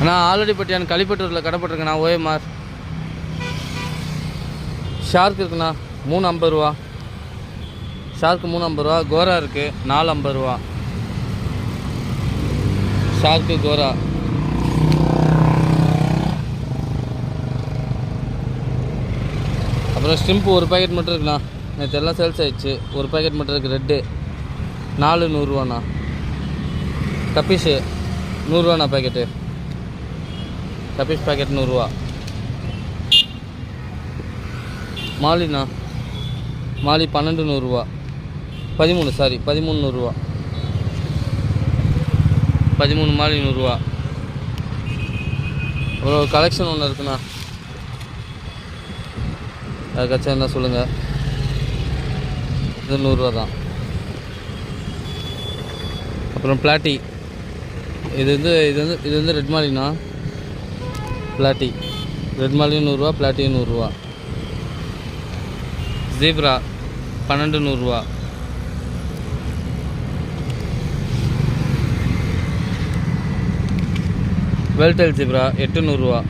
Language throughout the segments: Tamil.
அண்ணா ஆல்ரெடி பட்டியான களிப்பட்டூரில் கடை போட்டிருக்கேண்ணா ஓஎம்ஆர். ஷார்க் இருக்குண்ணா 350 ரூபா. ஷார்க்கு 350 ரூபா. கோரா இருக்குது 450 ரூபா. ஷார்க்கு கோரா. அப்புறம் ஸ்டிம்ப்பு ஒரு பேக்கெட் மட்டும் இருக்குண்ணா. நேற்று எல்லாம் சேல்ஸ் ஆகிடுச்சு. ஒரு பேக்கெட் மட்டும் இருக்குது. ரெட்டு 400 ரூபாண்ணா. கப்பீஷு 100 ரூபாண்ணா பேக்கெட்டு. கப்பீஸ் பேக்கெட் 100 ரூபா. மாலிண்ணா மாலி 12 ரூபா. 13 100 ரூபா. 13 மாலி 100 ரூபா. அப்புறம் ஒரு கலெக்ஷன் ஒன்று இருக்குண்ணா. அதுக்காச்சும் என்ன சொல்லுங்கள். இது 100 ரூபா தான். அப்புறம் பிளாட்டி இது வந்து ரெட் மாலிண்ணா. பிளாட்டி ரெட் மாலியும் 100 ரூபா. பிளாட்டியும் 100 ரூபா. ஜீப்ரா 12 ரூபா. வெல்டெல் ஜீப்ரா 800 ரூபா.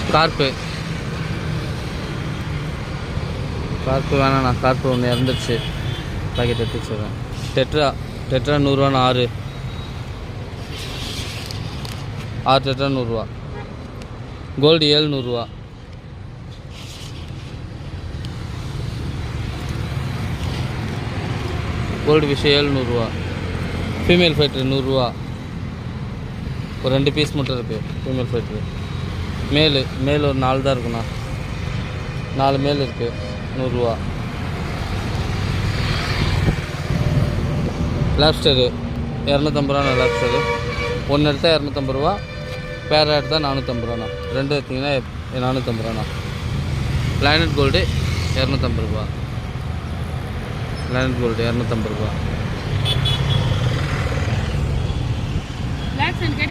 ஸ்கார்ப்பு வேணாண்ணா. ஸ்கார்ப்பு ஒன்று இறந்துடுச்சு. பாக்கெட் எடுத்து வச்சுருக்கேன். டெட்ரா 100 ரூபாண்ணா. 6 டெட்ரா 100 ரூபா. கோல்டு 700 ரூபா. கோல்டு விஷயம் 700 ரூபா. ஃபீமேல் ஃபைட்ரு 100 ரூபா. ஒரு 2 பீஸ் மட்டும் இருக்குது ஃபீமேல் ஃபைட்ரு. மேல் ஒரு 4 தான் இருக்குண்ணா. 4 மேல் இருக்குது 100 ரூபா. லாப்ஸ்டரு 250 ரூபாண்ணா. லாப்ஸ்டரு ஒன்று எடுத்தால் 250 ரூபா. பேரா எடுத்தால் 450 ரூபாண்ணா. 2 எடுத்திங்கன்னா 450 ரூபாண்ணா. பிளானட் கோல்டு 250 ரூபா. பிளானட் கோல்டு 250 ரூபா.